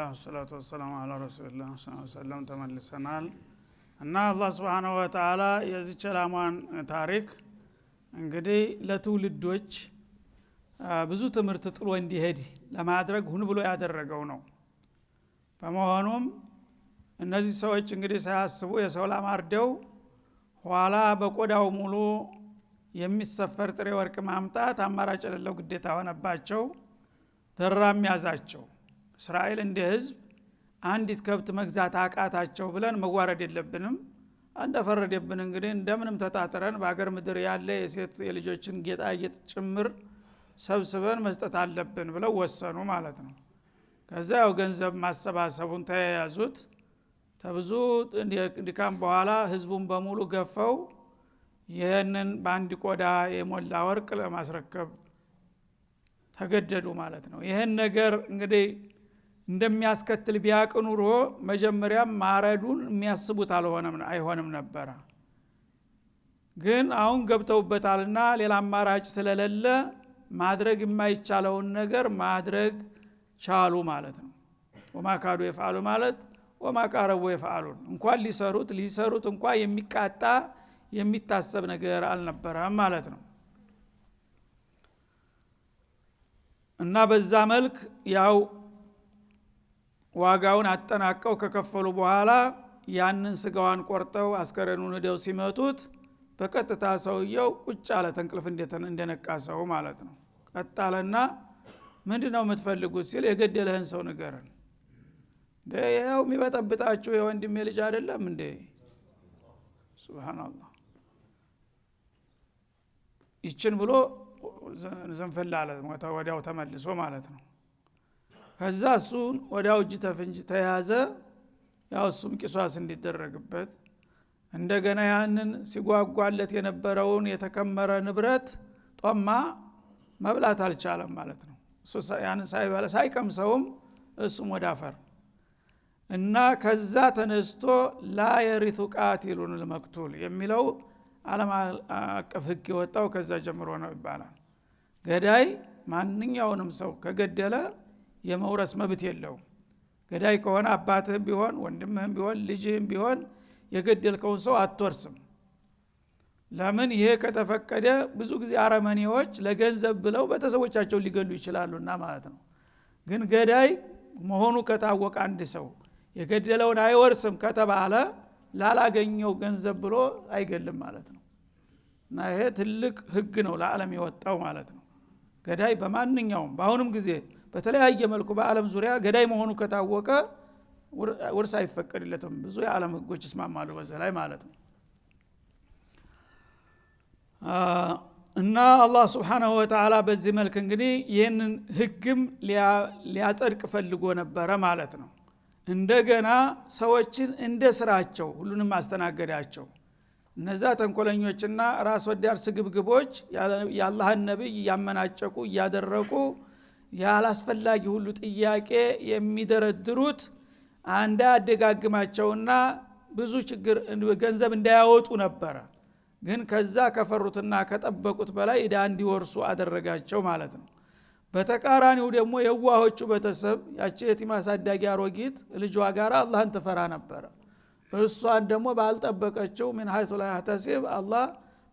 ቢስሚላህ ወሰላቱ ወሰላሙ ዐላ ረሱሊላህ ሰለላሁ ዐለይሂ ወሰለም ተመልሰናል እና አላህ Subhanahu Wa Ta'ala የዚህ ጨላማን ታሪክ እንግዲህ ለትውልዶች ብዙ ትምህርት ጥሎ እንዲሄድ ለማድረግ ሁሉ ብሎ ያደረገው ነው። በመሆኑም እነዚህ ሰዎች እንግዲህ ሳያስቡ የሰው ላማርደው ኋላ በቆዳው ሙሉ የሚሰፈር ጥሬ ወርቅ ማምጣት አማራጭ የሌለው ግዴታ ሆነባቸው። ተራም ያዛቸው። እስራኤል እንደ ህዝብ አንዲት ከብት መግዛት አቃታቸው ብለን መዋረድ የለብንም። አንደፈረደብን እንግዲህ እንደምንም ተጣጥረን በአገር ምድር ያለ የሴት የልጆችን ጌጣጌጥ ጭምር ሰብስበን መስጠት አለብን ብለው ወሰኑ ማለት ነው። ከዛው ገንዘብ ማሰባሰቡን ተያያዙት። ተብዙ ድካም በኋላ ህዝቡን በሙሉ ገፈው ይሄንን ባንዲ ቆዳ የሞላ ወርቅ ለማስረከብ ተገደዱ ማለት ነው። ይሄን ነገር እንግዲህ እንደሚያስከትል ቢያቅ ኑሮ መጀመሪያ ማረዱን የሚያስቡት አይሆንም ነበር። ግን አሁን ገብተውበታልና ሌላ አማራጭ ስለሌለ ማድረግ የማይቻለውን ነገር ማድረግ ቻሉ ማለት ነው። ወማ ካዱ ይፈعሉ ማለት ወማ ቀረቡ ይፈعሉን እንኳን ሊሰሩት እንኳን የሚቃጣ የሚታሰብ ነገር አልነበረም ማለት ነው። እና በዛ መልክ ያው ዋጋውን አጠናቀው ከከፈሉ በኋላ ያንን ስጋዋን ቆርጠው አስከሬኑን ሄደው ሲመቱት በቀጥታ ሰውየው ቁጭ አለ ተንቅልፍ እንደነቃ ሰው ማለት ነው። ቀጣለና ምንድነው የምትፈልጉት ሲል የገደለህን ሰው ንገረን። ይሄው የሚበጠብጣችሁ የወንድሜ ልጅ አይደለም እንዴ? ሱብሃንአላህ። ይችን ብሎ ዘንፈላለ ወዲያው ተመልሶ ማለት ነው። ከዛ እሱን ወዲያው እጅ ተፍንጅ ተያዘ። ያው እሱም ቂሷስ እንዲደረግበት እንደገና ያንን ሲጓጓለት የነበረውን የተከመረ ንብረት ጦማ መብላት አልቻለም ማለት ነው። እሱ ያንን ሳይቀምሰውም እሱም ወዳፈር እና ከዛ ተነስቶ ላ የሪቱ ቃቲሉን ለመቅቱል የሚለው ዓለም አቀፍ ህግ የወጣው ከዛ ጀምሮ ነው ይባላል። ገዳይ ማንኛውንም ሰው ከገደለ የመውረስ መብት የለውም። ገዳይ ከሆነ አባትህም ቢሆን ወንድምህም ቢሆን ልጅህም ቢሆን የገደልከውን ሰው አትወርስም። ለምን? ይሄ ከተፈቀደ ብዙ ጊዜ አረመኔዎች ለገንዘብ ብለው ቤተሰቦቻቸው ሊገሉ ይችላሉና ማለት ነው። ግን ገዳይ መሆኑ ከታወቀ አንድ ሰው የገደለውን አይወርስም ከተባለ ላላገኘው ገንዘብ ብሎ አይገልም ማለት ነው። እና ይሄ ትልቅ ህግ ነው ለዓለም የወጣው ማለት ነው። ገዳይ በማንኛውም በአሁንም ጊዜ በተለያየ መልኩ በዓለም ዙሪያ ገዳይ መሆኑ ከታወቀ ውርስ አይፈቀድለትም። ብዙ የዓለም ህጎች ይስማማሉ በዛ ላይ ማለት ነው። እና አላህ Subhanahu Wa Ta'ala በዚህ መልክ እንግዲህ ይህንን ህግም ሊያጸድቅ ፈልጎ ነበረ ማለት ነው። እንደገና ሰዎችን እንደ ስራቸው ሁሉንም አስተናገዳቸው። እነዛ ተንኮለኞችና ራስ ወዳድ ስግብግቦች የአላህን ነብይ ያመናጨቁ ያደረቁ ያላስፈላጊ ሁሉ ጥያቄ የሚደረድሩት አንዳ አደጋግማቸውና ብዙ ችግር ገንዘብ እንዳያወጡ ነበረ። ግን ከዛ ከፈሩትና ከጠበቁት በላይ እዳ እንዲወርሱ አደረጋቸው ማለት ነው። በተቃራኒው ደግሞ የዋሆቹ ቤተሰብ ያቺ የቲም አሳዳጊ አሮጊት ልጇ ጋር አላህን ትፈራ ነበር። እሷን ደግሞ ባልጠበቀችው ምን ሐይቱ ላይ ያህተሲብ አላህ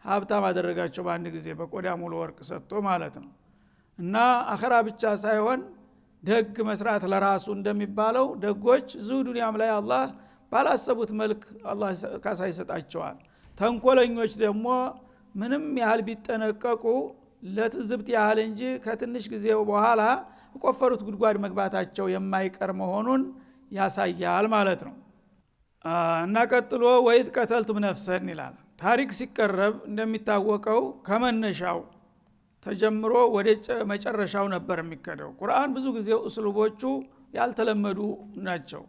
ሀብታም አደረጋቸው በአንድ ጊዜ በቆዳ ሙሉ ወርቅ ሰጥቶ ማለት ነው። እና አኺራ ብቻ ሳይሆን ደግ መስራት ለራሱ እንደሚባለው ደጎች እዚሁ ዱንያም ላይ አላህ ባላሰቡት መልክ አላህ ካሳ ይሰጣቸዋል። ተንኮለኞች ደግሞ ምንም ያህል ቢጠነቀቁ ለትዝብት ያህል እንጂ ከትንሽ ጊዜው በኋላ ቆፈሩት ጉድጓድ መግባታቸው የማይቀር መሆኑን ያሳያል ማለት ነው። እና ቀጥሎ ወይት ቀተልቱም ነፍሰን ይላል። ታሪክ ሲቀረብ እንደሚታወቀው ከመነሻው ተጀምሮ ወደ መጨረሻው ነበር የሚከደው። ቁርአን ብዙ ጊዜ እስሉቦቹ ያልተለመዱ ናቸው።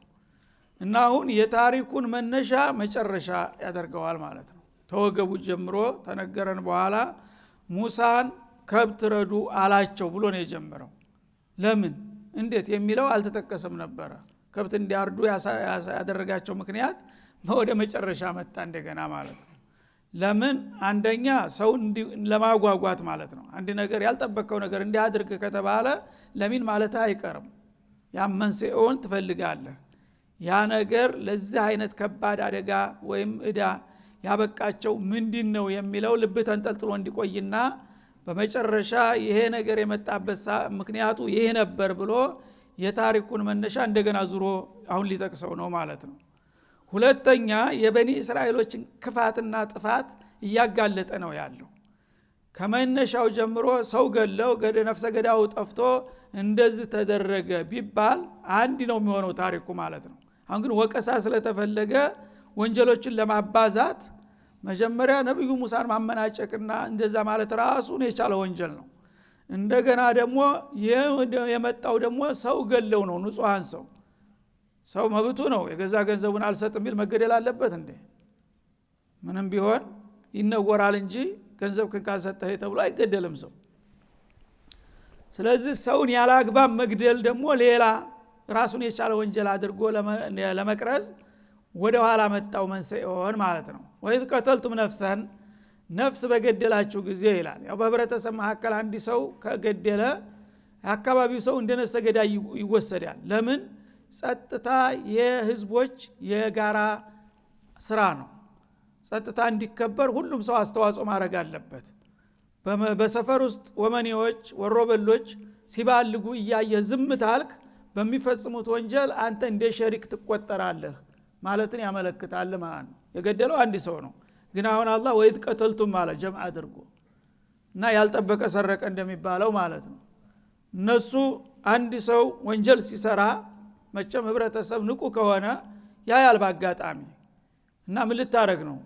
እና አሁን የታሪኩን መነሻ መጨረሻ ያደርገዋል ማለት ነው። ተወገቡ ጀምሮ ተነገረን በኋላ ሙሳን ከብት ረዱ አላቸው ብሎ ነው የጀመረው። ለምን እንዴት የሚለው አልተጠቀሰም ነበር። ከብት እንዲያርዱ ያደረጋቸው ምክንያት ወደ መጨረሻ መጣ እንደገና ማለት ነው። ለምን? አንደኛ ሰው ለማጓጓት ማለት ነው። አንድ ነገር ያልጠበቀው ነገር እንዲያድርግ ከተባለ ለምን ማለት አይቀርም። ያመንሰውን ትፈልጋለህ ያ ነገር ለዚህ አይነት ከባድ አደጋ ወይም እዳ ያበቃቸው ምንድነው የሚለው ልብ ተንጠልጥሎ እንዲቆይና በመጨረሻ ይሄ ነገር የመጣበት ምክንያቱ ይሄ ነበር ብሎ የታሪኩን መነሻ እንደገና ዙሮ አሁን ሊጠቅሰው ነው ማለት ነው። ሁለተኛ የበኒ እስራኤሎችን ክፋትና ጥፋት እያጋለጠ ነው ያለው። ከመነሻው ጀምሮ ሰው ገለው ነፍሰ ገዳው ጠፍቶ እንደዚህ ተደረገ ቢባል አንድ ነው የሚሆነው ታሪኩ ማለት ነው። አሁን ግን ወቀሳ ስለተፈለገ ወንጀሎችን ለማባዛት መጀመሪያ ነብዩ ሙሳን ማመናጨቅና እንደዛ ማለት ራሱን የቻለ ወንጀል ነው። እንደገና ደግሞ የመጣው ደግሞ ሰው ገለው ነው ንጹሃን ሰው መብቱ ነው የገዛ ገንዘቡን አልሰጥም ቢል መገደል አለበት እንዴ? ምንም ቢሆን ይነወራል እንጂ ገንዘብ ካልሰጠህ ተብሎ አይገደልም ሰው። ስለዚህ ሰውን ያላግባብ መግደል ደግሞ ሌላ ራሱን የቻለ ወንጀል አድርጎ ለመቅረጽ ወደ ኋላ መጣው መንሰኤውን ማለት ነው። ወይ ቀተልቱም ነፍሰን ነፍስ በገደላችሁ ጊዜ ይላል። ያው በህብረተሰብ መካከል አንድ ሰው ከገደለ አካባቢው ሰው እንደ ነፍሰ ገዳይ ይወሰዳል። ለምን? ጸጥታ የህዝቦች የጋራ ስራ ነው። ጸጥታ እንዲከበር ሁሉም ሰው አስተዋጽኦ ማድረግ አለበት። በሰፈር ውስጥ ወመኔዎች ወሮበሎች ሲባልጉ እያየ ዝም ታልክ በሚፈጽሙት ወንጀል አንተ እንደ ሸሪክ ትቆጠራለህ ማለትን ያመለክታል ማለት ነው። የገደለው አንድ ሰው ነው። ግን አሁን አላህ ወይት ቀተልቱም ማለት ጀምዕ አድርጎ እና ያልጠበቀ ሰረቀ እንደሚባለው ማለት ነው። እነሱ አንድ ሰው ወንጀል ሲሰራ መቼም ህብረተሰብ ንቁ ከሆነ ያያል ባጋጣሚ እና ምን ልታረግ ነው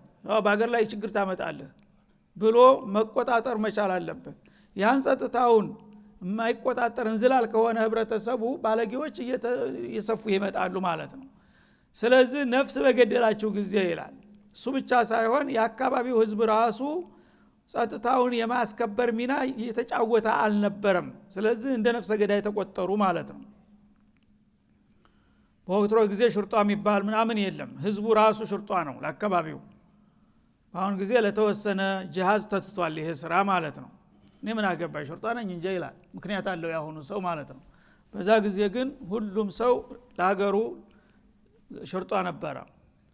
በአገር ላይ ችግር ታመጣለህ ብሎ መቆጣጠር መቻል አለበት። ያን ጸጥታውን የማይቆጣጠር እንዝላል ከሆነ ህብረተሰቡ ባለጌዎች እየሰፉ ይመጣሉ ማለት ነው። ስለዚህ ነፍስ በገደላችሁ ጊዜ ይላል። እሱ ብቻ ሳይሆን የአካባቢው ህዝብ ራሱ ጸጥታውን የማስከበር ሚና እየተጫወተ አልነበረም። ስለዚህ እንደ ነፍሰ ገዳይ ተቆጠሩ ማለት ነው። በወትሮ ጊዜ ሽርጧ የሚባል ምናምን የለም። ህዝቡ ራሱ ሽርጧ ነው ለአካባቢው። በአሁን ጊዜ ለተወሰነ ጂሃዝ ተትቷል ይሄ ስራ ማለት ነው። እኔ ምን አገባኝ ሽርጧ ነኝ እንጂ ይላል። ምክንያት አለው ያሁኑ ሰው ማለት ነው። በዛ ጊዜ ግን ሁሉም ሰው ለሀገሩ ሽርጧ ነበረ።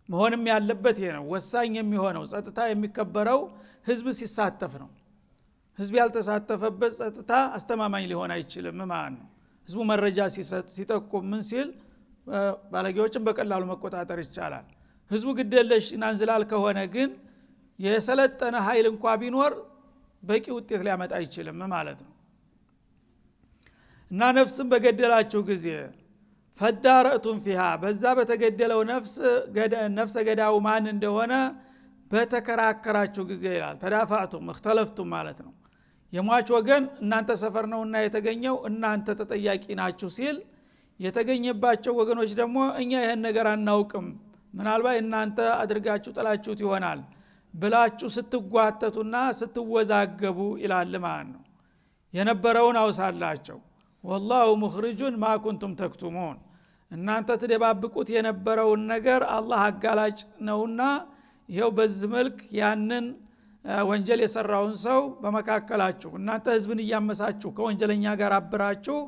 መሆንም ያለበት ይሄ ነው። ወሳኝ የሚሆነው ጸጥታ የሚከበረው ህዝብ ሲሳተፍ ነው። ህዝብ ያልተሳተፈበት ጸጥታ አስተማማኝ ሊሆን አይችልም ማለት ነው። ህዝቡ መረጃ ሲጠቁም ምን ሲል ባለጌዎችን በቀላሉ መቆጣጠር ይቻላል። ህዝቡ ግደለሽ እናንዝላል ከሆነ ግን የሰለጠነ ኃይል እንኳ ቢኖር በቂ ውጤት ሊያመጣ አይችልም ማለት ነው። እና ነፍስን በገደላችሁ ጊዜ ፈዳረቱን ፊሃ በዛ በተገደለው ነፍስ ገዳው ማን እንደሆነ በተከራከራችሁ ጊዜ ይላል። ተዳፋቱም እክተለፍቱም ማለት ነው። የሟች ወገን እናንተ ሰፈር ነውና የተገኘው እናንተ ተጠያቂ ናችሁ ሲል የተገኘባቸው ወገኖች ደግሞ እኛ ይሄን ነገር አናውቅም ምናልባት እናንተ አድርጋችሁ ጥላችሁት ይሆናል ብላችሁ ስትጓተቱና ስትወዛገቡ ይላል ማለት ነው። የነበረውን አውሳላቸው ወላሁ ሙኽሪጁን ማ ኩንቱም ተክቱሙን እናንተ ተደባብቁት የነበረውን ነገር አላህ አጋላጭ ነውና ይሄው በዚህ መልክ ያንን ወንጀል የሰራውን ሰው በመካከላችሁ እናንተ ህዝብን እያመሳችሁ ከወንጀለኛ ጋር አብራችሁ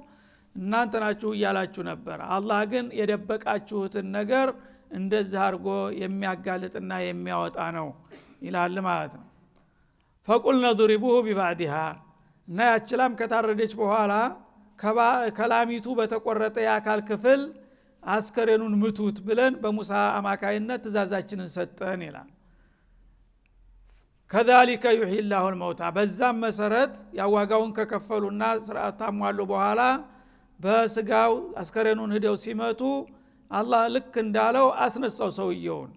እናንተ ናችሁ እያላችሁ ነበር። አላህ ግን የደበቃችሁትን ነገር እንደዚህ አድርጎ የሚያጋልጥና የሚያወጣ ነው ይላል ማለት ነው። ፈቁልነ ضربوه ببعضها እና ያችላም ከታረደች በኋላ ከላሚቱ በተቆረጠ የአካል ክፍል አስከሬኑን ምቱት ብለን በሙሳ አማካይነት ትእዛዛችንን ሰጠን ይላል። ከذلك يحيي الله الموتى በዛም መሰረት ያዋጋውን ከከፈሉና ስርዓት ታሟሉ በኋላ በስጋው አስከሬኑን ሄደው ሲመቱ አላህ ልክ እንዳለው አስነሳው ሰውየውን።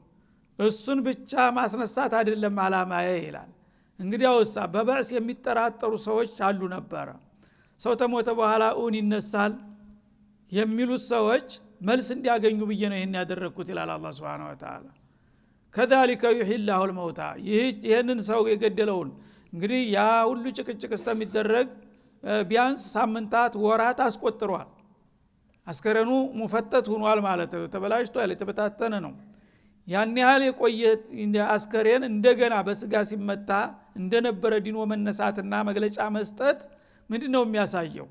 እሱን ብቻ ማስነሳት አይደለም አላማዬ ይላል። እንግዲያውሳ በባዕስ የሚጠራጠሩ ሰዎች አሉ ነበር። ሰው ተሞተ በኋላ እውን ይነሳል የሚሉት ሰዎች መልስ እንዲያገኙ ብዬ ነው ይሄን ያደረኩት ይላል አላህ Subhanahu Wa Ta'ala። ከذلك يحيي الله الموتى ይሄንን ሰው የገደለውን እንግዲህ ያ ሁሉ ጭቅጭቅ እስከሚደረግ ቢያንስ ሳምንታት ወራት አስቆጥሯል። አስከረኑ ሙፈተት ሆኗል ማለት ነው። ተበላሽቷል፣ የተበታተነ ነው። ያን ያህል የቆየ አስከሬን እንደገና በስጋ ሲመታ እንደነበረ ዲኖ መነሳትና መግለጫ መስጠት ምንድነው የሚያሳየው?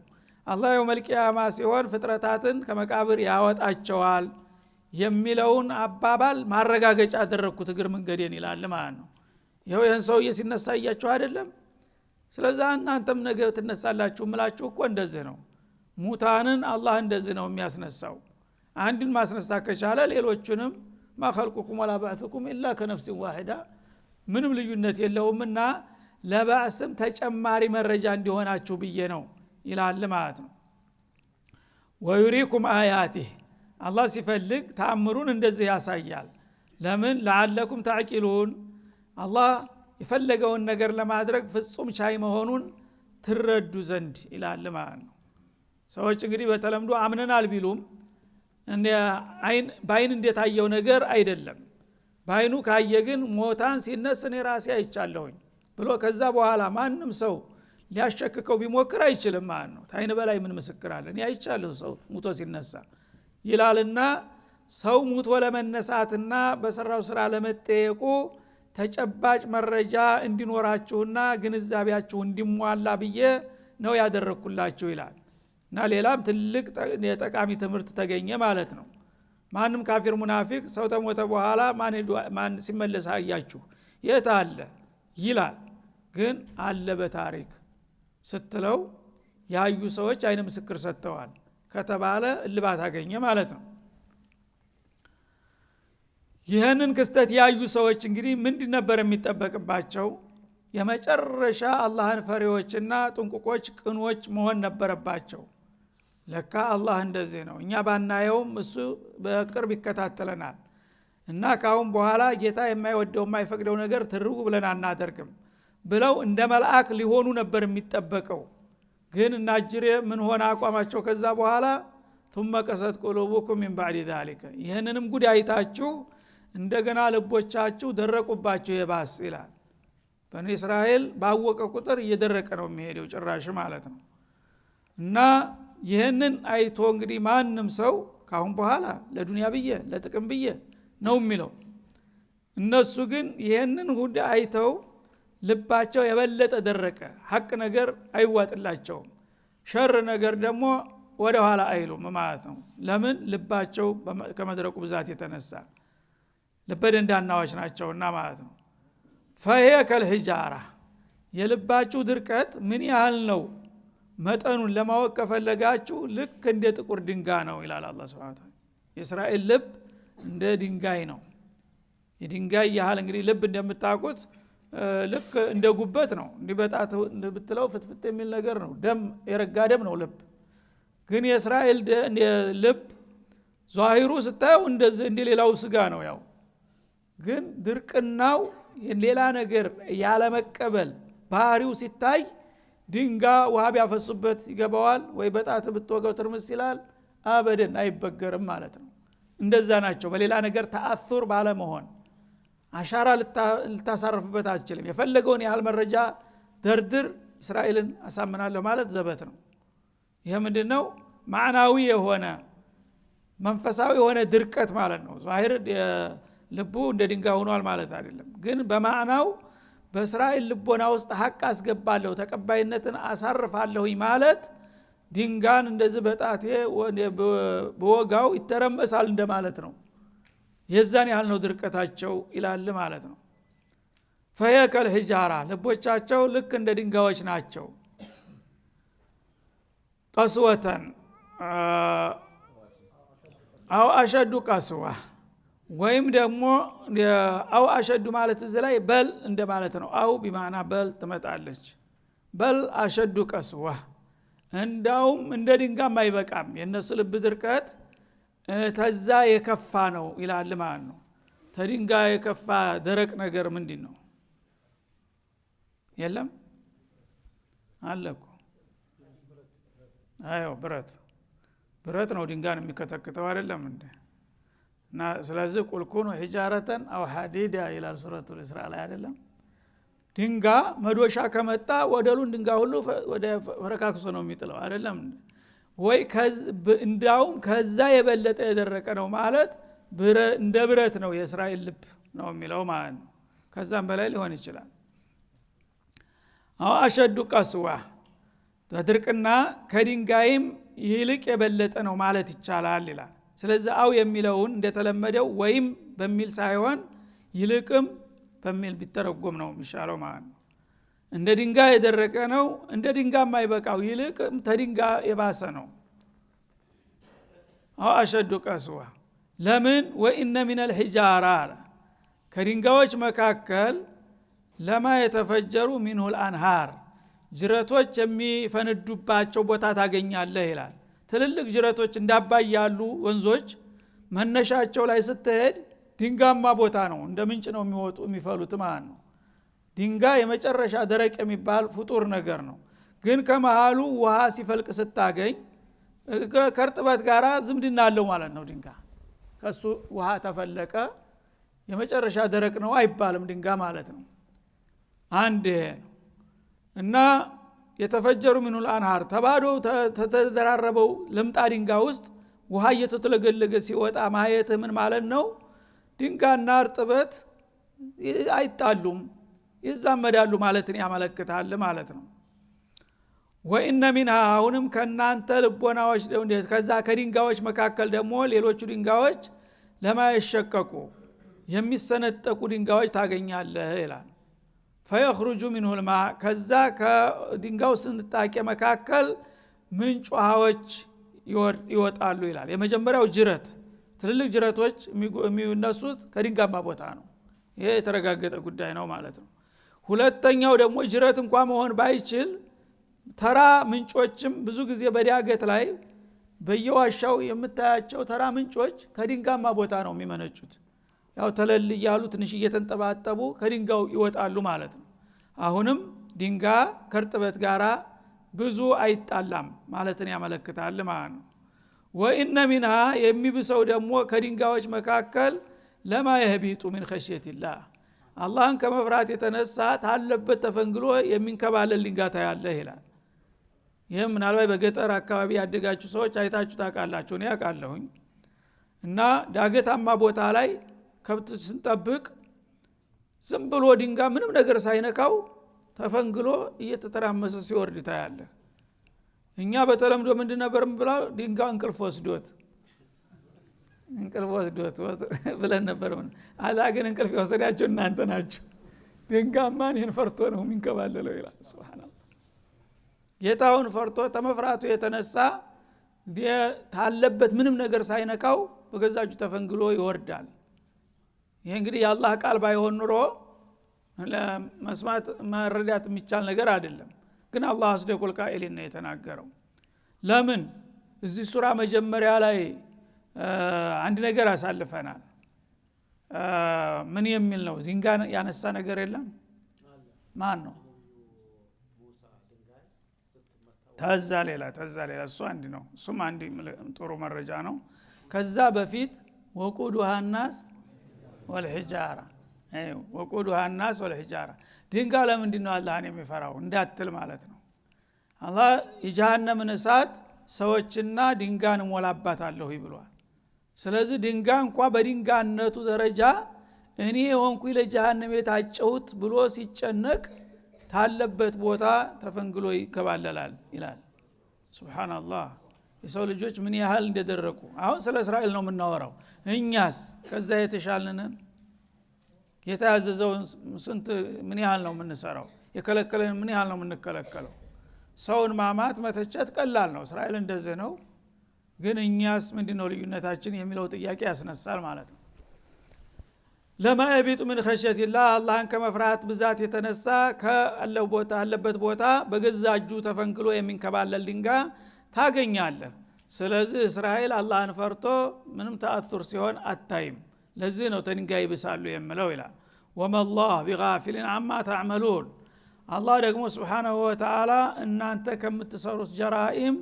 አላህ የውመል ቂያማ ሲሆን ፍጥረታትን ከመቃብር ያወጣቸዋል የሚለውን አባባል ማረጋገጫ አደረኩት እግር መንገዴን ይላል ማለት ነው። ይሄው ይሄን ሰውዬ ሲነሳ እያችሁ አይደለም? ስለዚህ እናንተም ነገ ትነሳላችሁ ምላችሁ እኮ እንደዚህ ነው። ሙታንን አላህ እንደዚህ ነው የሚያስነሳው። አንድን ማስነሳት ከቻለ ሌሎቹንም ማخلقكم ولا بعثكم الا كنفس واحده ምንም ልዩነት የለውምና ለባዕስም ተጨማሪ መረጃ እንዲሆናችሁ ብዬ ነው ይላል ማለት ነው። ወዩሪኩም አያቲህ አላህ ሲፈልግ ተአምሩን እንደዚህ ያሳያል። ለምን ለዓለኩም ተዕቂሉን አላህ የፈለገውን ነገር ለማድረግ ፍጹም ቻይ መሆኑን ትረዱ ዘንድ ይላል ማለት ነው። ሰዎች እንግዲህ በተለምዶ አምነናል ቢሉም ባይን እንደታየው ነገር አይደለም። ባይኑ ካየ ግን ሞታን ሲነስ እኔ ራሴ አይቻለሁኝ ብሎ ከዛ በኋላ ማንም ሰው ሊያሸክከው ቢሞክር አይችልም ማለት ነው። ታይን በላይ ምን ምስክር አለ? እኔ አይቻለሁ ሰው ሙቶ ሲነሳ ይላልና ሰው ሙቶ ለመነሳትና በሰራው ስራ ለመጠየቁ ተጨባጭ መረጃ እንዲኖራችሁና ግንዛቤያችሁ እንዲሟላ ብዬ ነው ያደረኩላችሁ ይላል። እና ሌላም ትልቅ የጠቃሚ ትምህርት ተገኘ ማለት ነው። ማንም ካፊር ሙናፊቅ ሰው ተሞተ በኋላ ማን ሲመለስ አያችሁ የት አለ ይላል። ግን አለ በታሪክ ስትለው ያዩ ሰዎች አይነ ምስክር ሰጥተዋል ከተባለ እልባት አገኘ ማለት ነው። ይህንን ክስተት ያዩ ሰዎች እንግዲህ ምንድን ነበር የሚጠበቅባቸው? የመጨረሻ አላህን ፈሪዎችና ጥንቁቆች ቅኖች መሆን ነበረባቸው። ለካ አላህ እንደዚህ ነው፣ እኛ ባናየውም እሱ በቅርብ ይከታተለናል እና ካሁን በኋላ ጌታ የማይወደው የማይፈቅደው ነገር ትርጉ ብለን አናደርግም ብለው እንደ መልአክ ሊሆኑ ነበር የሚጠበቀው። ግን እናጅሬ ምን ሆነ አቋማቸው? ከዛ በኋላ ثم قست قلوبكم من بعد ذلك ይህንንም ጉዳይ አይታችሁ እንደገና ልቦቻችሁ ደረቁባችሁ የባስ ይላል። በኒ እስራኤል ባወቀ ቁጥር እየደረቀ ነው የሚሄደው ጭራሽ ማለት ነው። እና ይህንን አይቶ እንግዲህ ማንም ሰው ካሁን በኋላ ለዱንያ ብዬ ለጥቅም ብዬ ነው የሚለው። እነሱ ግን ይህንን ጉዳይ አይተው ልባቸው የበለጠ ደረቀ። ሐቅ ነገር አይዋጥላቸውም፣ ሸር ነገር ደግሞ ወደ ኋላ አይሉም ማለት ነው። ለምን? ልባቸው ከመድረቁ ብዛት የተነሳ ልበደንዳናዎች ናቸውና ማለት ነው። ፈሄ ከልሂጃራ የልባችሁ ድርቀት ምን ያህል ነው መጠኑን ለማወቅ ከፈለጋችሁ ልክ እንደ ጥቁር ድንጋይ ነው ይላል አላህ Subhanahu Wa Ta'ala። የእስራኤል ልብ እንደ ድንጋይ ነው። የድንጋይ ያህል እንግዲህ ልብ እንደምታውቁት ልክ እንደ ጉበት ነው። እንዲበጣት ብትለው ፍትፍት የሚል ነገር ነው። ደም የረጋ ደም ነው ልብ። ግን የእስራኤል ልብ ዛሂሩ ስታየው እንደዚህ እንደ ሌላው ስጋ ነው ያው። ግን ድርቅናው ሌላ ነገር ያለ መቀበል ባህሪው ሲታይ ድንጋይ ውሃ ቢያፈሱበት ይገባዋል ወይ በጣት ብትወገው ትርምስ ይላል? አበደን አይበገርም ማለት ነው። እንደዛ ናቸው። በሌላ ነገር ተአثር ባለ መሆን አሻራ ልታሳርፍበት አትችልም። የፈለገውን ያህል መረጃ ደርድር እስራኤልን አሳምናለሁ ማለት ዘበት ነው። ይሄ ምንድነው? ማዕናዊ የሆነ መንፈሳዊ የሆነ ድርቀት ማለት ነው። ዛሂር ልቡ እንደ ድንጋይ ሆኗል ማለት አይደለም። ግን በማዕናው በእስራኤል ልቦና ውስጥ ሐቅ አስገባለሁ ተቀባይነትን አሳርፋለሁኝ ማለት ድንጋን እንደዚህ በጣቴ በወጋው ይተረመሳል እንደማለት ነው። የዛን ያህል ነው ድርቀታቸው ይላል ማለት ነው። ፈየከል ሂጃራ ልቦቻቸው ልክ እንደ ድንጋዮች ናቸው። ቀስወተን አው አሸዱ ቀስዋ ወይም ደግሞ አው አሸዱ ማለት እዚህ ላይ በል እንደማለት ነው። አው ቢማዕና በል ትመጣለች። በል አሸዱ ቀስዋ እንዳውም እንደ ድንጋይ አይበቃም የነሱ ልብ ድርቀት ተዛ የከፋ ነው ይላል ማለት ነው። ተድንጋይ የከፋ ደረቅ ነገር ምንድነው? የለም አለኩ አዮ ብረት ነው ድንጋይን የሚከተክተው አይደለም እንዴ? እና ስለዚህ ቁል ኩኑ ሂጃረተን አው ሐዲዳ ይላል ሱረቱል ኢስራ ላይ አይደለም? ድንጋይ መዶሻ ከመጣ ወደሉን ድንጋይ ሁሉ ወደ ፈረካክሶ ነው የሚጥለው አይደለም? ወይ እንዳውም ከዛ የበለጠ የደረቀ ነው ማለት እንደ ብረት ነው የእስራኤል ልብ ነው የሚለው ማለት ነው። ከዛም በላይ ሊሆን ይችላል። አው አሸዱ ቀስዋ በድርቅና ከድንጋይም ይልቅ የበለጠ ነው ማለት ይቻላል ይላል። ስለዚህ አው የሚለውን እንደተለመደው ወይም በሚል ሳይሆን ይልቅም በሚል ቢተረጎም ነው የሚሻለው ማለት ነው። እንደ ድንጋይ የደረቀ ነው፣ እንደ ድንጋይ የማይበቃው ይልቅም ተድንጋይ የባሰ ነው። አው አሸዱ ቀስዋ ለምን ወኢነ ሚነል ሒጃራ ከድንጋዮች መካከል ለማ የተፈጀሩ ሚንሁል አንሃር ጅረቶች የሚፈነዱባቸው ቦታ ታገኛለህ ይላል። ትልልቅ ጅረቶች እንዳባይ ያሉ ወንዞች መነሻቸው ላይ ስትሄድ ድንጋማ ቦታ ነው፣ እንደ ምንጭ ነው የሚወጡ የሚፈሉት ማለት ነው። ድንጋይ የመጨረሻ ደረቅ የሚባል ፍጡር ነገር ነው። ግን ከመሃሉ ውሃ ሲፈልቅ ስታገኝ ከርጥበት ጋራ ዝምድና አለው ማለት ነው። ድንጋይ ከሱ ውሃ ተፈለቀ የመጨረሻ ደረቅ ነው አይባልም ድንጋይ ማለት ነው። አንድ እና የተፈጀሩ ሚኑል አንሃር ተባዶ ተደራረበው ለምጣ ድንጋይ ውስጥ ውሃ እየተተለገለገ ሲወጣ ማየት ምን ማለት ነው? ድንጋይና እርጥበት አይጣሉም ይዛመዳሉ ማለትን ያመለክታል ማለት ነው። ወኢነ ሚንሃ አሁንም ከናንተ ልቦናዎች ከዛ ከድንጋዮች መካከል ደግሞ ሌሎቹ ድንጋዮች ለማይሸቀቁ የሚሰነጠቁ ድንጋዮች ታገኛለህ ይላል። ፈየኽሩጁ ሚንሁ ልማ ከዛ ከድንጋዩ ስንጣቄ መካከል ምንጭ ውሃዎች ይወጣሉ ይላል። የመጀመሪያው ጅረት ትልልቅ ጅረቶች የሚነሱት ከድንጋማ ቦታ ነው። ይሄ የተረጋገጠ ጉዳይ ነው ማለት ነው። ሁለተኛው ደግሞ ጅረት እንኳን መሆን ባይችል ተራ ምንጮችም ብዙ ጊዜ በዳገት ላይ በየዋሻው የምታያቸው ተራ ምንጮች ከድንጋማ ቦታ ነው የሚመነጩት። ያው ተለል እያሉ ትንሽ እየተንጠባጠቡ ከድንጋው ይወጣሉ ማለት ነው። አሁንም ድንጋይ ከርጥበት ጋራ ብዙ አይጣላም ማለትን ያመለክታል ማለት ነው። ወኢነ ሚንሃ የሚብሰው ደግሞ ከድንጋዮች መካከል ለማ የህቢጡ ሚን ኸሽየቲላህ አላህን ከመፍራት የተነሳ ታለበት ተፈንግሎ የሚንከባለል ድንጋይ ታያለህ ይላል። ይህም ምናልባት በገጠር አካባቢ ያደጋችሁ ሰዎች አይታችሁ ታውቃላችሁ። እኔ አውቃለሁኝ። እና ዳገታማ ቦታ ላይ ከብት ስንጠብቅ ዝም ብሎ ድንጋይ ምንም ነገር ሳይነካው ተፈንግሎ እየተተራመሰ ሲወርድ ታያለህ። እኛ በተለምዶ ምንድን ነበር ብለው ድንጋይ እንቅልፍ ወስዶት ብለን ነበር። አላ ግን እንቅልፍ የወሰዳቸው እናንተ ናችሁ። ድንጋይማን ይህን ፈርቶ ነው የሚንከባለለው ይላል። ሱብሃንአላህ ጌታውን ፈርቶ ተመፍራቱ የተነሳ ታለበት ምንም ነገር ሳይነካው በገዛጁ ተፈንግሎ ይወርዳል። ይሄ እንግዲህ የአላህ ቃል ባይሆን ኑሮ ለመስማት መረዳት የሚቻል ነገር አይደለም። ግን አላህ አስደቁል ቃኢልን ነው የተናገረው። ለምን እዚህ ሱራ መጀመሪያ ላይ አንድ ነገር አሳልፈናል። ምን የሚል ነው? ድንጋይ ያነሳ ነገር የለም። ማን ነው? ተዛ ሌላ እሱ አንድ ነው። እሱም አንድ ጥሩ መረጃ ነው። ከዛ በፊት ወቁዱሃ الناس والحجاره ወቁዱሃ الناس والحجاره ድንጋይ ለምንድን ነው አላህን የሚፈራው እንዳትል ማለት ነው። አላህ የጀሃነምን እሳት ሰዎችና ድንጋይን ሞላባታለሁ ይብሏል። ስለዚህ ድንጋይ እንኳን በድንጋይነቱ ደረጃ እኔ ሆንኩኝ ለጀሃነም የታጨሁት ብሎ ሲጨነቅ ታለበት ቦታ ተፈንግሎ ይከባለላል ይላል። ሱብሃንአላህ የሰው ልጆች ምን ያህል እንደደረቁ። አሁን ስለ እስራኤል ነው የምናወራው። እኛስ ከዛ የተሻልነን? ጌታ ያዘዘውን ስንት ምን ያህል ነው የምንሰራው? የከለከለን ምን ያህል ነው የምንከለከለው? ሰውን ማማት መተቸት ቀላል ነው። እስራኤል እንደዚህ ነው። ግን እኛስ ምንድነው ልዩነታችን የሚለው ጥያቄ ያስነሳል ማለት ነው። ለማ የቢጡ ምን ኸሽየቲላህ አላህን ከመፍራት ብዛት የተነሳ ካለበት ቦታ በገዛ እጁ ተፈንግሎ የሚንከባለል ድንጋይ ታገኛለህ። ስለዚህ እስራኤል አላህን ፈርቶ ምንም ተአቱር ሲሆን አታይም። ለዚህ ነው ተድንጋይ ይብሳሉ የሚለው ይላል። ወመላህ ቢጋፊልን አማ ተዕመሉን አላህ ደግሞ ሱብሓነሁ ወተዓላ እናንተ ከምትሰሩት ጀራኢም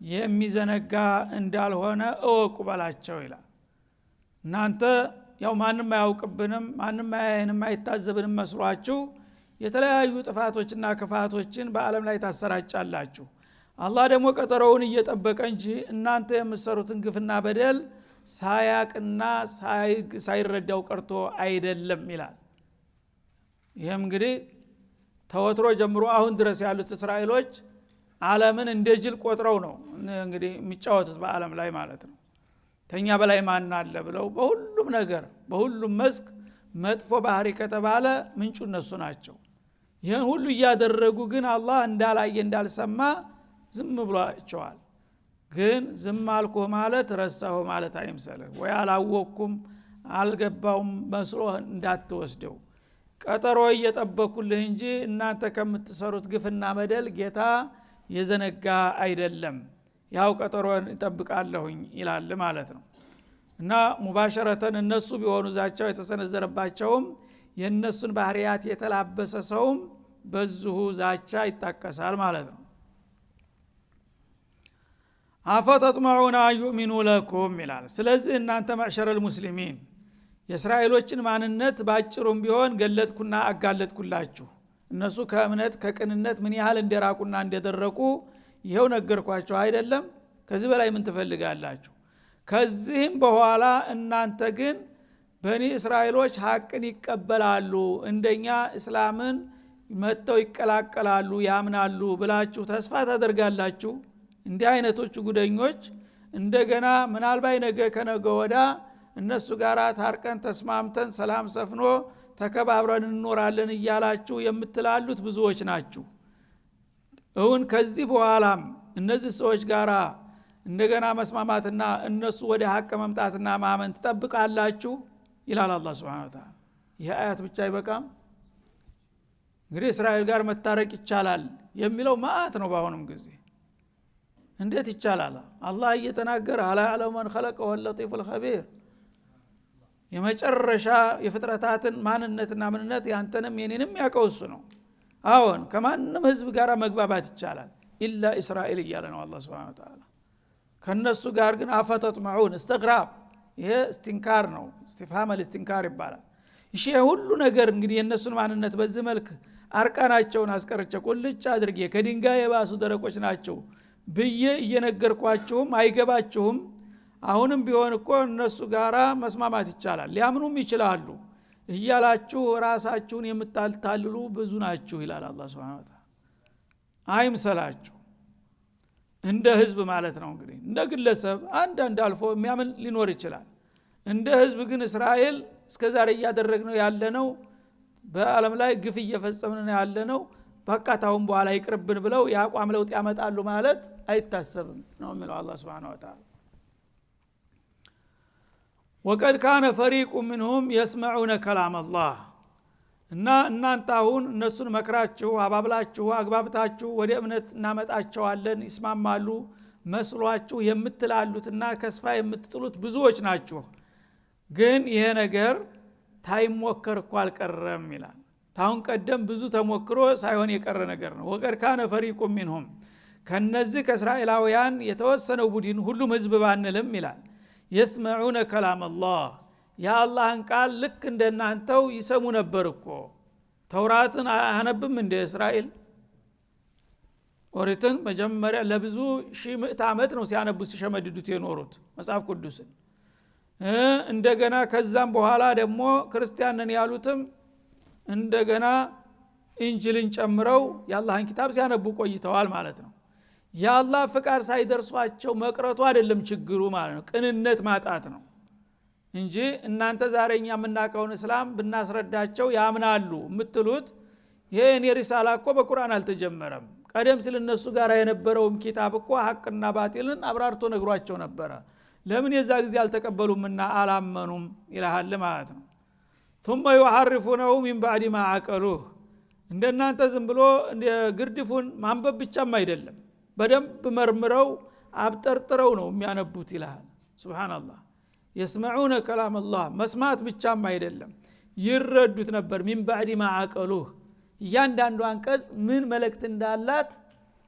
የሚዘነጋ እንዳልሆነ እወቁ በላቸው ይላል። እናንተ ያው ማንም አያውቅብንም ማንም አያየንም አይታዘብንም መስሏችሁ የተለያዩ ጥፋቶችና ክፋቶችን በአለም ላይ ታሰራጫላችሁ። አላህ ደግሞ ቀጠሮውን እየጠበቀ እንጂ እናንተ የምትሰሩትን ግፍና በደል ሳያቅና ሳይረዳው ቀርቶ አይደለም ይላል። ይሄም እንግዲህ ተወትሮ ጀምሮ አሁን ድረስ ያሉት እስራኤሎች ዓለምን እንደ ጅል ቆጥረው ነው እንግዲህ የሚጫወቱት በዓለም ላይ ማለት ነው። ተኛ በላይ ማን አለ ብለው በሁሉም ነገር በሁሉም መስክ መጥፎ ባህሪ ከተባለ ምንጩ እነሱ ናቸው። ይህን ሁሉ እያደረጉ ግን አላህ እንዳላየ እንዳልሰማ ዝም ብሏቸዋል። ግን ዝም አልኩህ ማለት ረሳሁ ማለት አይምሰልህ፣ ወይ አላወቅኩም አልገባውም መስሎ እንዳትወስደው። ቀጠሮ እየጠበኩልህ እንጂ እናንተ ከምትሰሩት ግፍና በደል ጌታ የዘነጋ አይደለም፣ ያው ቀጠሮን እጠብቃለሁኝ ይላል ማለት ነው። እና ሙባሸረተን እነሱ ቢሆኑ ዛቻው የተሰነዘረባቸውም የነሱን ባህሪያት የተላበሰ ሰውም በዚሁ ዛቻ ይጣቀሳል ማለት ነው። አፈተጥመዑና ዩእሚኑ ለኩም ይላል። ስለዚህ እናንተ ማዕሸረል ሙስሊሚን የእስራኤሎችን ማንነት ባጭሩም ቢሆን ገለጥኩና አጋለጥኩላችሁ። እነሱ ከእምነት ከቅንነት ምን ያህል እንደራቁና እንደደረቁ ይሄው ነገርኳችሁ አይደለም? ከዚህ በላይ ምን ትፈልጋላችሁ? ከዚህም በኋላ እናንተ ግን በኒ እስራኤሎች ሐቅን ይቀበላሉ፣ እንደኛ እስላምን መተው ይቀላቀላሉ ያምናሉ ብላችሁ ተስፋ ታደርጋላችሁ? እንዲህ አይነቶቹ ጉደኞች እንደገና ምናልባት ነገ ከነገ ወዳ እነሱ ጋር ታርቀን ተስማምተን ሰላም ሰፍኖ ተከባብረን እንኖራለን እያላችሁ የምትላሉት ብዙዎች ናችሁ። እውን ከዚህ በኋላም እነዚህ ሰዎች ጋራ እንደገና መስማማትና እነሱ ወደ ሐቅ መምጣትና ማመን ትጠብቃላችሁ ይላል አላህ Subhanahu Wa Ta'ala። ይህ አያት ብቻ አይበቃም? እንግዲህ እስራኤል ጋር መታረቅ ይቻላል የሚለው ማአት ነው። በአሁኑም ጊዜ እንዴት ይቻላል? አላህ እየተናገረ አላ ያዕለሙ መን ኸለቀ ወለጢፉል ኸቢር የመጨረሻ የፍጥረታትን ማንነትና ምንነት ያንተንም የኔንም ያውቀው እሱ ነው። አዎን ከማንም ህዝብ ጋር መግባባት ይቻላል ኢላ እስራኤል እያለ ነው አላህ Subhanahu Wa Ta'ala። ከነሱ ጋር ግን አፈተጥመዑን እስትግራብ፣ ይሄ እስቲንካር ነው፣ እስቲፍሃም አልእስቲንካር ይባላል። እሺ ሁሉ ነገር እንግዲህ የነሱን ማንነት በዚህ መልክ አርቃናቸውን አስቀርጨ ቁልጭ አድርጌ ከድንጋይ የባሱ ደረቆች ናቸው ብዬ እየነገርኳችሁም አይገባችሁም። አሁንም ቢሆን እኮ እነሱ ጋራ መስማማት ይቻላል ሊያምኑም ይችላሉ እያላችሁ ራሳችሁን የምታልታልሉ ብዙ ናችሁ ይላል አላህ Subhanahu Wa Ta'ala። አይምሰላችሁ እንደ ህዝብ ማለት ነው። እንግዲህ እንደ ግለሰብ አንድ አልፎ የሚያምን ሊኖር ይችላል። እንደ ህዝብ ግን እስራኤል እስከዛሬ ያደረግነው ያለነው በአለም ላይ ግፍ እየፈጸምን ያለነው በቃታውን በኋላ ይቅርብን ብለው ያቋም ለውጥ ያመጣሉ ማለት አይታሰብም ነው የሚለው አላህ Subhanahu Wa Ta'ala። ወቀድ ካነ ፈሪቁ منهم يسمعون كلام الله እና እናንተ አሁን እነሱን መክራችሁ አባብላችሁ አግባብታችሁ ወደ እምነት እናመጣቸዋለን ይስማማሉ መስሏችሁ የምትላሉትና ከስፋ የምትጥሉት ብዙዎች ናችሁ። ግን ይሄ ነገር ታይሞከር እኮ አልቀረም ይላል። ታውን ቀደም ብዙ ተሞክሮ ሳይሆን የቀረ ነገር ነው። ወቀድ ካነ ፈሪቁ منهم ከነዚህ ከእስራኤላውያን የተወሰነው ቡድን ሁሉም ህዝብ ባንልም ይላል يسمعون كلام الله ያ አላህን ቃል ልክ እንደናንተው ይሰሙ ነበር እኮ። ተውራትን አነብም እንደ እስራኤል ኦሪትን መጀመሪያ ለብዙ ሺህ ምዕት ዓመት ነው ሲያነቡ ሲሸመድዱት የኖሩት መጽሐፍ ቅዱስን። እንደገና ከዛም በኋላ ደግሞ ክርስቲያንን ያሉትም እንደገና ኢንጂልን ጨምረው የአላህን ኪታብ ሲያነቡ ቆይተዋል ማለት ነው። የአላህ ፍቃድ ሳይደርሷቸው መቅረቱ አይደለም ችግሩ ማለት ነው፣ ቅንነት ማጣት ነው እንጂ እናንተ ዛሬኛ የምናቀውን እስላም ብናስረዳቸው ያምናሉ የምትሉት ይሄ እኔ ሪሳላ እኮ በቁርአን አልተጀመረም። ቀደም ሲል እነሱ ጋር የነበረውም ኪታብ እኮ ሐቅና ባጢልን አብራርቶ ነግሯቸው ነበረ። ለምን የዛ ጊዜ አልተቀበሉምና አላመኑም ይላል ማለት ነው። ثم يحرفونه من بعد ما عقلوه እንደናንተ ዝም ብሎ ግርድፉን ማንበብ ብቻም አይደለም በደንብ መርምረው አብጠርጥረው ነው የሚያነቡት ይላል። ሱብሃንአላህ يسمعون كلام الله መስማት ብቻም አይደለም ይረዱት ነበር። من بعد ما عقلوه እያንዳንዱ አንቀጽ ምን መልእክት እንዳላት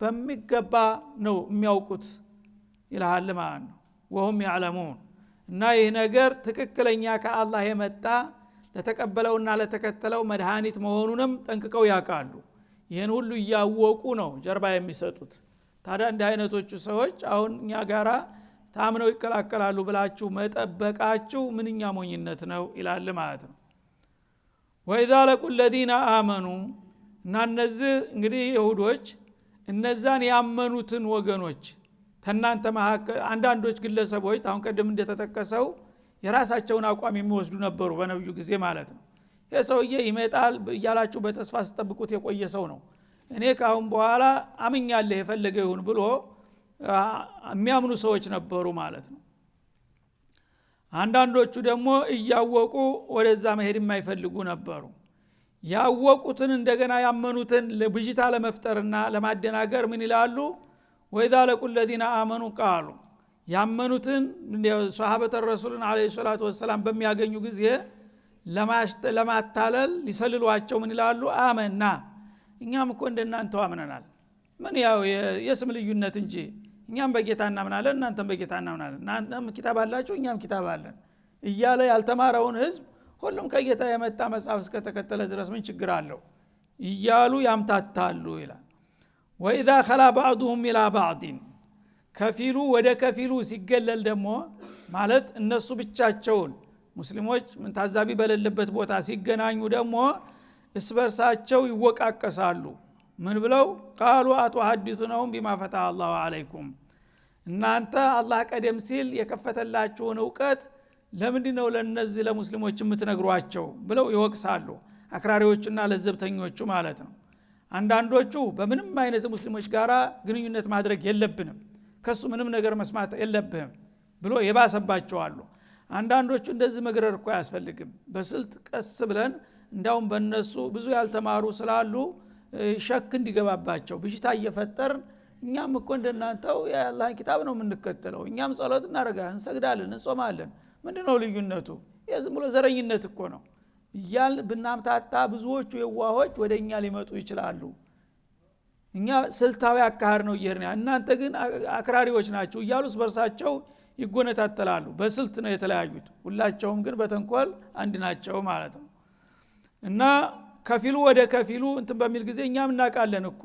በሚገባ ነው የሚያውቁት ይላል ማለት ነው። وهم يعلمون እና ይህ ነገር ትክክለኛ ከአላህ የመጣ ለተቀበለውና ለተከተለው መድኃኒት መሆኑንም ጠንቅቀው ያውቃሉ። ይሄን ሁሉ ያወቁ ነው ጀርባ የሚሰጡት። ታዲያ እንደ አይነቶቹ ሰዎች አሁን እኛ ጋራ ታምነው ይከላከላሉ ብላችሁ መጠበቃችሁ ምንኛ ሞኝነት ነው ይላል ማለት ነው። وإذا لقوا الذين آمنوا እና እነዚህ እንግዲህ ይሁዶች እነዛን ያመኑትን ወገኖች ተናንተ መሐከል አንዳንዶች ግለሰቦች አሁን ቀደም እንደተጠቀሰው የራሳቸውን አቋም የሚወስዱ ነበሩ በነብዩ ጊዜ ማለት ነው። የሰውዬ ይመጣል ያላችሁ በተስፋ ሲጠብቁት የቆየ ሰው ነው። እኔ ካሁን በኋላ አምኛለሁ የፈለገ ይሁን ብሎ የሚያምኑ ሰዎች ነበሩ ማለት ነው። አንዳንዶቹ ደግሞ እያወቁ ወደዛ መሄድ የማይፈልጉ ነበሩ። ያወቁትን እንደገና ያመኑትን ለብጅታ ለመፍጠርና ለማደናገር ምን ይላሉ? ወኢዛ ለቁል الذين آمنوا قالوا ያመኑትን ሷሃበተ ረሱልን አለይሂ ሰላቱ ወሰለም በሚያገኙ ጊዜ ለማታለል ሊሰልሏቸው ምን ይላሉ? አመና እኛም እኮ እንደናንተው አምነናል። ምን ያው የስም ልዩነት እንጂ እኛም በጌታ እናምናለን እናንተም በጌታ እናምናለን፣ እናንተም ኪታብ አላችሁ እኛም ኪታብ አለን እያለ ያልተማረውን ህዝብ ሁሉም ከጌታ የመጣ መጽሐፍ እስከተከተለ ድረስ ምን ችግር አለው እያሉ ያምታታሉ ይላል። ወኢዛ خلا بعضهم الى بعض ከፊሉ ወደ ከፊሉ ሲገለል ደግሞ ማለት እነሱ ብቻቸውን ሙስሊሞች ምን ታዛቢ በሌለበት ቦታ ሲገናኙ ደግሞ እስበርሳቸው ይወቃቀሳሉ። ምን ብለው ቃሉ አቱሐዲቱነሁም ቢማ ፈታ አላሁ አለይኩም እናንተ አላህ ቀደም ሲል የከፈተላችሁን ዕውቀት ለምንድነው ለነዚህ ለሙስሊሞች የምትነግሯቸው ብለው ይወቅሳሉ። አክራሪዎችና ለዘብተኞቹ ማለት ነው። አንዳንዶቹ በምንም አይነት ሙስሊሞች ጋራ ግንኙነት ማድረግ የለብንም ከሱ ምንም ነገር መስማት የለብህም ብሎ የባሰባቸዋሉ። አንዳንዶቹ እንደዚህ መግረር እኮ አያስፈልግም በስልት ቀስ ብለን እንዳውም በእነሱ ብዙ ያልተማሩ ስላሉ ሸክ እንዲገባባቸው ብሽታ እየፈጠር እኛም እኮ እንደናንተው የአላህን ኪታብ ነው የምንከተለው እኛም ጸሎት እናደርጋለን እንሰግዳለን እንጾማለን ምንድነው ልዩነቱ የዝም ብሎ ዘረኝነት እኮ ነው እያል ብናምታታ ብዙዎቹ የዋሆች ወደኛ ሊመጡ ይችላሉ። እኛ ስልታዊ አካሃር ነው ይርኛ እናንተ ግን አክራሪዎች ናችሁ እያሉስ በርሳቸው ይጎነታተላሉ። በስልት ነው የተለያዩት ሁላቸውም ግን በተንኮል አንድ ናቸው ማለት ነው። እና ከፊሉ ወደ ከፊሉ እንትን በሚል ጊዜ እኛም እናውቃለን እኮ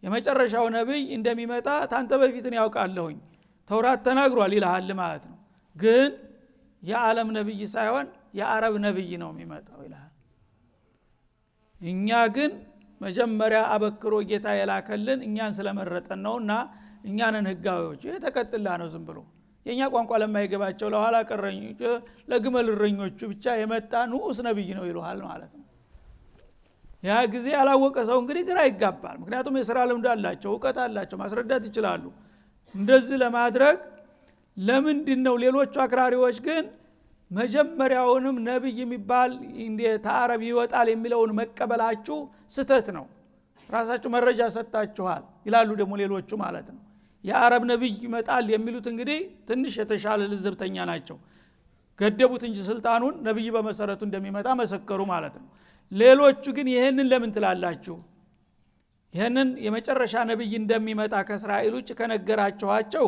የመጨረሻው ነብይ እንደሚመጣ ታንተ በፊትን ያውቃለሁኝ ተውራት ተናግሯል ይልሃል ማለት ነው። ግን የዓለም ነብይ ሳይሆን የአረብ ነብይ ነው የሚመጣው ይልሃል። እኛ ግን መጀመሪያ አበክሮ ጌታ የላከልን እኛን ስለመረጠን ነውና እኛንን ህጋዊዎች የተከተላ ነው ዝም ብሎ የኛ ቋንቋ ለማይገባቸው ለኋላ ቀረኞች ለግመል እረኞቹ ብቻ የመጣ ንዑስ ነብይ ነው ይልሃል ማለት ነው። ያ ጊዜ ያላወቀ ሰው እንግዲህ ግራ ይጋባል። ምክንያቱም የሥራ ልምድ አላቸው ዕውቀት አላቸው ማስረዳት ይችላሉ። እንደዚህ ለማድረግ ለምንድነው ሌሎቹ አክራሪዎች ግን መጀመሪያውንም ነብይ የሚባል እንደ ተአረብ ይወጣል የሚለውን መቀበላችሁ ስተት ነው ራሳችሁ መረጃ ሰጣችኋል ይላሉ ደግሞ ሌሎቹ ማለት ነው። የአረብ ነብይ ይመጣል የሚሉት እንግዲህ ትንሽ የተሻለ ልዝብተኛ ናቸው። ገደቡት እንጂ ስልጣኑን ነብይ በመሰረቱ እንደሚመጣ መሰከሩ ማለት ነው። ሌሎቹ ግን ይሄንን ለምን ትላላችሁ? ይሄንን የመጨረሻ ነብይ እንደሚመጣ ከእስራኤል ውጭ ከነገራችኋቸው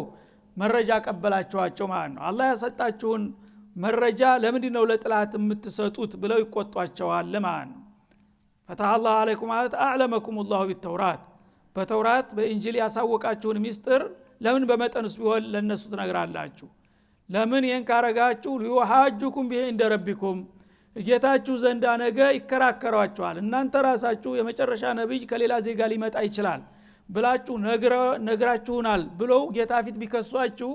መረጃ ቀበላችኋቸው ማለት ነው። አላህ ያሰጣችሁን መረጃ ለምንድነው ለጥላት የምትሰጡት ብለው ይቆጧቸዋል ማለት ነው። ፈተህ አላህ አለይኩም ማለት አዕለመኩም الله بالتوراة በተውራት በእንጂል ያሳወቃችሁን ሚስጥር ለምን በመጠንስ ቢሆን ለነሱ ትነግራላችሁ? ለምን ይሄን ካረጋችሁ ሊወሃጁኩም ቢሄ እንደ ረቢኩም ጌታችሁ ዘንዳ ነገ ይከራከሯችኋል። እናንተ ራሳችሁ የመጨረሻ ነብይ ከሌላ ዜጋ ሊመጣ ይችላል ብላችሁ ነግራችሁናል ብለው ጌታ ፊት ቢከሷችሁ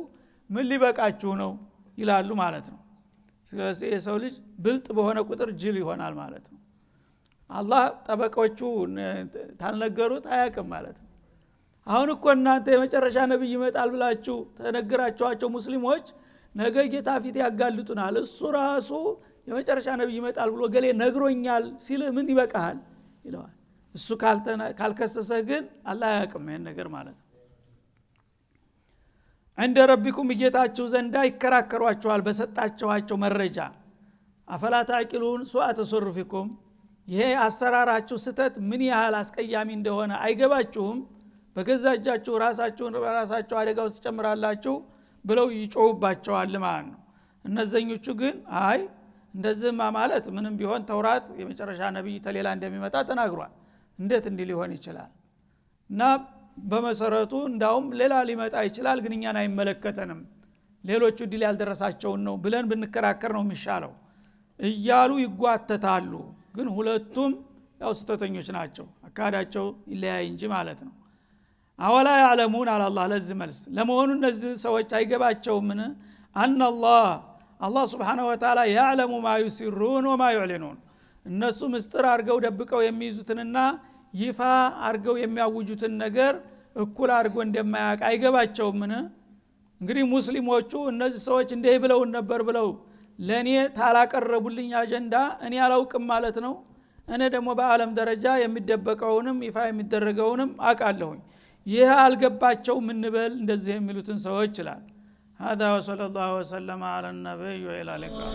ምን ሊበቃችሁ ነው ይላሉ ማለት ነው። ስለዚህ የሰው ልጅ ብልጥ በሆነ ቁጥር ጅል ይሆናል ማለት ነው። አላህ ጠበቆቹ ታልነገሩት አያውቅም ማለት ነው። አሁን እኮ እናንተ የመጨረሻ ነብይ ይመጣል ብላችሁ ተነግራችኋቸው ሙስሊሞች ነገ ጌታ ፊት ያጋልጡናል እሱ ራሱ የመጨረሻ ነብይ ይመጣል ብሎ ገሌ ነግሮኛል ሲል ምን ይበቃሃል ይለዋል። እሱ ካልከሰሰ ግን አላህ አያውቅም ይሄን ነገር ማለት ነው። عند ربكم ጌታችሁ ዘንዳ ይከራከሯችኋል በሰጣችኋቸው መረጃ አፈላ ታቂሉን ሱአ ተሰርፊኩም ይሄ አሰራራችሁ ስተት ምን ያህል አስቀያሚ እንደሆነ አይገባችሁም? በገዛጃችሁ ራሳችሁ አደጋ ውስጥ ጨምራላችሁ ብለው ይጮሁባቸዋል ማለት ነው። እነዘኞቹ ግን አይ እንደዚህማ ማለት ምንም ቢሆን ተውራት የመጨረሻ ነብይ ተሌላ እንደሚመጣ ተናግሯል እንዴት እንዲህ ሊሆን ይችላል? እና በመሰረቱ እንዳውም ሌላ ሊመጣ ይችላል ግን እኛን አይመለከተንም ሌሎቹ ዲል ያልደረሳቸው ነው ብለን ብንከራከር ነው የሚሻለው እያሉ ይጓተታሉ። ግን ሁለቱም ያው ስተተኞች ናቸው አካዳቸው ይለያይ እንጂ ማለት ነው። አወላ ያዕለሙን አለ አላህ ለዚህ መልስ ለመሆኑ እነዚህ ሰዎች አይገባቸውምን አላህ ሱብሓነሁ ወተዓላ ያዕለሙ ማ ዩሲሩን ወማ ዩዕሊኑን እነሱ ምስጥር አርገው ደብቀው የሚይዙትንና ይፋ አርገው የሚያውጁትን ነገር እኩል አርጎ እንደማያውቅ አይገባቸውምን እንግዲህ ሙስሊሞቹ እነዚህ ሰዎች እንደይ ብለው ነበር ብለው ለኔ ታላቀረቡልኝ አጀንዳ እኔ አላውቅም ማለት ነው እኔ ደግሞ በአለም ደረጃ የሚደበቀውንም ይፋ የሚደረገውንም አውቃለሁኝ ይህ አልገባቸው ምን በል እንደዚህ የሚሉትን ሰዎች ይላል هذا وصلى الله وسلم على النبي وإلى اللقاء